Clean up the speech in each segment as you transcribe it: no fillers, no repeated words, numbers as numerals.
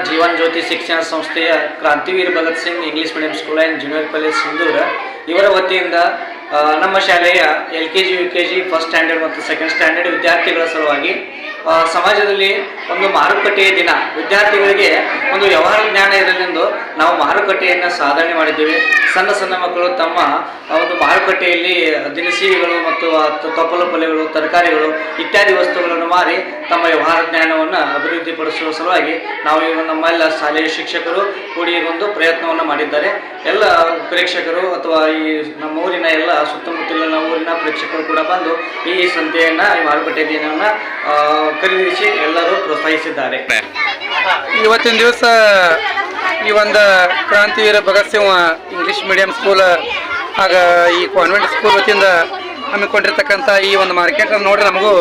ಜೀವನ್ ಜ್ಯೋತಿ ಶಿಕ್ಷಣ ಸಂಸ್ಥೆಯ Krantiveer Bhagat Singh English medium school and junior college Sindhura ಇವರ ವತಿಯಿಂದ ನಮ್ಮ ಶಾಲೆಯ LKG UKG ಫಸ್ಟ್ ಸ್ಟ್ಯಾಂಡರ್ಡ್ ಮತ್ತು ಸೆಕೆಂಡ್ ಸ್ಟ್ಯಾಂಡರ್ಡ್ ವಿದ್ಯಾರ್ಥಿಗಳ ಸಲುವಾಗಿ ಸಮಾಜದಲ್ಲಿ ಒಂದು ಮಾರುಕಟ್ಟೆಯ ದಿನ, ವಿದ್ಯಾರ್ಥಿಗಳಿಗೆ ಒಂದು ವ್ಯವಹಾರ ಜ್ಞಾನ ಇರಲೆಂದು ನಾವು ಮಾರುಕಟ್ಟೆಯನ್ನು ಸಾಧನೆ ಮಾಡಿದ್ದೇವೆ. ಸಣ್ಣ ಸಣ್ಣ ಮಕ್ಕಳು ತಮ್ಮ ಒಂದು ಮಾರುಕಟ್ಟೆಯಲ್ಲಿ ದಿನಸಿಗಳು ಮತ್ತು ತೊಪ್ಪಲು ಪಲ್ಯಗಳು, ತರಕಾರಿಗಳು ಇತ್ಯಾದಿ ವಸ್ತುಗಳನ್ನು ಮಾರಿ ತಮ್ಮ ವ್ಯವಹಾರ ಜ್ಞಾನವನ್ನು ಅಭಿವೃದ್ಧಿಪಡಿಸುವ ಸಲುವಾಗಿ ನಾವು ನಮ್ಮೆಲ್ಲ ಶಾಲೆಯ ಶಿಕ್ಷಕರು ಕೂಡಿ ಒಂದು ಪ್ರಯತ್ನವನ್ನು ಮಾಡಿದ್ದಾರೆ. ಎಲ್ಲ ಪ್ರೇಕ್ಷಕರು ಅಥವಾ ಈ ನಮ್ಮ ಊರಿನ ಎಲ್ಲ ಸುತ್ತಮುತ್ತಲಿನ ಊರಿನ ಪ್ರೇಕ್ಷಕರು ಕೂಡ ಬಂದು ಈ ಸಂತೆಯನ್ನು, ಈ ಮಾರುಕಟ್ಟೆ ದಿನವನ್ನು ಖರೀದಿಸಿ ಎಲ್ಲರೂ ಪ್ರೋತ್ಸಾಹಿಸಿದ್ದಾರೆ. ಇವತ್ತಿನ ದಿವಸ ಈ ಒಂದು Krantiveera Bhagat Singh English medium school ಆಗ ಈ ಕಾನ್ವೆಂಟ್ ಸ್ಕೂಲ್ ವತಿಯಿಂದ ಹಮ್ಮಿಕೊಂಡಿರ್ತಕ್ಕಂಥ ಈ ಒಂದು ಮಾರ್ಕೆಟನ್ನು ನೋಡಿ ನಮಗೂ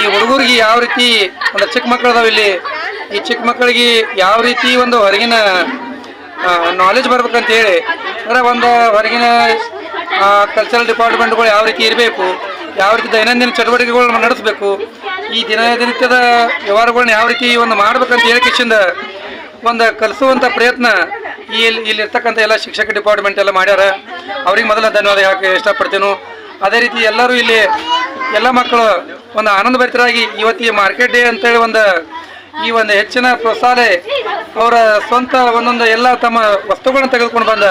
ಈ ಹುಡುಗರಿಗೆ ಯಾವ ರೀತಿ ಒಂದು ಚಿಕ್ಕ ಮಕ್ಕಳು ಅದಾವೆ ಇಲ್ಲಿ, ಈ ಚಿಕ್ಕ ಮಕ್ಕಳಿಗೆ ಯಾವ ರೀತಿ ಒಂದು ಹೊರಗಿನ ನಾಲೆಜ್ ಬರ್ಬೇಕಂತೇಳಿ, ಅಂದರೆ ಒಂದು ಹೊರಗಿನ ಕಲ್ಚರಲ್ ಡಿಪಾರ್ಟ್ಮೆಂಟ್ಗಳು ಯಾವ ರೀತಿ ಇರಬೇಕು, ಯಾವ ರೀತಿ ದೈನಂದಿನ ಚಟುವಟಿಕೆಗಳನ್ನ ನಡೆಸಬೇಕು, ಈ ದಿನನಿತ್ಯದ ವ್ಯವಹಾರಗಳನ್ನ ಯಾವ ರೀತಿ ಒಂದು ಮಾಡ್ಬೇಕಂತ ಹೇಳಿಕೆಯಿಂದ ಒಂದು ಕಲಿಸುವಂಥ ಪ್ರಯತ್ನ ಇಲ್ಲಿರ್ತಕ್ಕಂಥ ಎಲ್ಲ ಶಿಕ್ಷಕ ಡಿಪಾರ್ಟ್ಮೆಂಟ್ ಎಲ್ಲ ಮಾಡ್ಯಾರ. ಅವ್ರಿಗೆ ಮೊದಲ ಧನ್ಯವಾದ ಹೇಳಕ್ಕೆ ಇಷ್ಟಪಡ್ತೇನೆ. ಅದೇ ರೀತಿ ಎಲ್ಲರೂ ಇಲ್ಲಿ ಎಲ್ಲ ಮಕ್ಕಳು ಒಂದು ಆನಂದ ಭರಿತರಾಗಿ ಇವತ್ತು ಈ ಮಾರ್ಕೆಟ್ ಡೇ ಅಂತೇಳಿ ಈ ಒಂದು ಹೆಚ್ಚಿನ ಪ್ರೋತ್ಸಾಹ ಅವರ ಸ್ವಂತ ಒಂದೊಂದು ಎಲ್ಲ ತಮ್ಮ ವಸ್ತುಗಳನ್ನ ತೆಗೆದುಕೊಂಡು ಬಂದ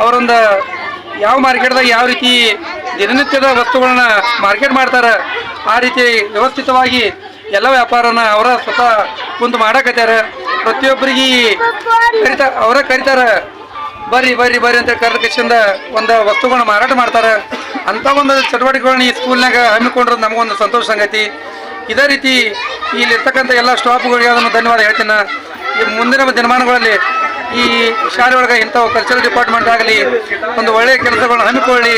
ಅವರೊಂದು ಯಾವ ಮಾರ್ಕೆಟ್ದಾಗ ಯಾವ ರೀತಿ ದಿನನಿತ್ಯದ ವಸ್ತುಗಳನ್ನ ಮಾರ್ಕೆಟ್ ಮಾಡ್ತಾರೆ ಆ ರೀತಿ ವ್ಯವಸ್ಥಿತವಾಗಿ ಎಲ್ಲ ವ್ಯಾಪಾರನ ಅವರ ಸ್ವತಃ ಕುಂತು ಮಾಡಕತ್ಯಾರ. ಪ್ರತಿಯೊಬ್ಬರಿಗೆ ಅವರ ಕರಿತಾರೆ, ಬರ್ರಿ ಬರ್ರಿ ಬರ್ರಿ ಅಂತ ಕರೆದಕ್ಕಿಂದ ಒಂದು ವಸ್ತುಗಳನ್ನ ಮಾರಾಟ ಮಾಡ್ತಾರೆ. ಅಂಥ ಒಂದು ಚಟುವಟಿಕೆಗಳನ್ನ ಈ ಸ್ಕೂಲ್ನಾಗ ಹಮ್ಮಿಕೊಂಡ್ರೆ ನಮಗೊಂದು ಸಂತೋಷ ಸಂಗತಿ. ಇದೇ ರೀತಿ ಇಲ್ಲಿರ್ತಕ್ಕಂಥ ಎಲ್ಲ ಸ್ಟಾಫ್ಗಳಿಗೆ ಅದನ್ನು ಧನ್ಯವಾದ ಹೇಳ್ತೀನಿ. ಈ ಮುಂದಿನ ದಿನಮಾನಗಳಲ್ಲಿ ಈ ಶಾಲೆ ಒಳಗೆ ಇಂಥ ಕಲ್ಚರಲ್ ಡಿಪಾರ್ಟ್ಮೆಂಟ್ ಆಗಲಿ ಒಂದು ಒಳ್ಳೆಯ ಕೆಲಸಗಳನ್ನ ಹಮ್ಮಿಕೊಳ್ಳಿ,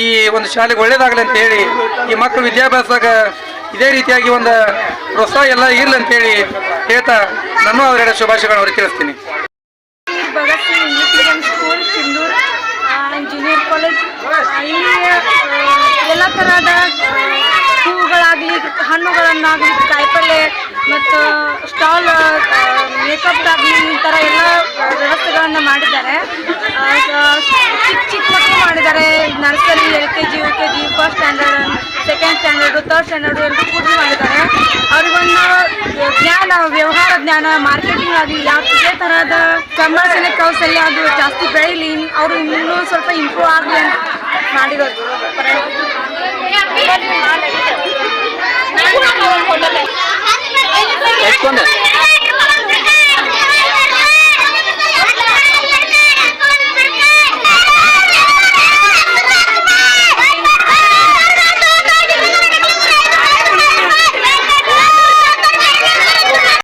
ಈ ಒಂದು ಶಾಲೆಗೆ ಒಳ್ಳೇದಾಗಲಿ ಅಂತ ಹೇಳಿ, ಈ ಮಕ್ಕಳು ವಿದ್ಯಾಭ್ಯಾಸದಾಗ ಇದೇ ರೀತಿಯಾಗಿ ಒಂದು ಪ್ರೋತ್ಸಾಹ ಎಲ್ಲ ಇರಲಿ ಅಂತೇಳಿ ಹೇಳ್ತಾ ನಾನು ಅವರ ಶುಭಾಶಯಗಳನ್ನು ಅವ್ರಿಗೆ ತಿಳಿಸ್ತೀನಿ. Bhagat Singh English medium school Sindoor junior college, ಇಲ್ಲಿ ಎಲ್ಲ ಥರದ ಹೂವುಗಳಾಗಲಿ, ಹಣ್ಣುಗಳನ್ನಾಗಲಿ, ಕಾಯಿಪಲ್ಲೆ ಮತ್ತು ಸ್ಟಾಲ್, ಮೇಕಪ್ ಆಗಲಿ, ಈ ಥರ ಎಲ್ಲ ವ್ಯವಸ್ಥೆಗಳನ್ನು ಮಾಡಿದ್ದಾರೆ. ಚಿಕ್ಕ ಮಕ್ಕಳು ಮಾಡಿದ್ದಾರೆ. Nursery, LKG UKG first standard, second standard, third standard ಎಲ್ಲರೂ ಕೂಡ ಮಾಡಿದ್ದಾರೆ. ಅವ್ರಿಗೊಂದು ಜ್ಞಾನ, ವ್ಯವಹಾರ ಜ್ಞಾನ, ಮಾರ್ಕೆಟಿಂಗ್ ಆಗಲಿ ಯಾವುದೇ ಥರದ ಸಂಭಾಷಣೆ ಕೌಶಲ್ಯ ಅದು ಜಾಸ್ತಿ ಬೆಳೀಲಿ, ಅವರು ಇನ್ನೂ ಸ್ವಲ್ಪ ಇಂಪ್ರೂವ್ ಆಗಲಿ ಅಂತ ಮಾಡಿರೋದು. ಎಷ್ಟೊಂದು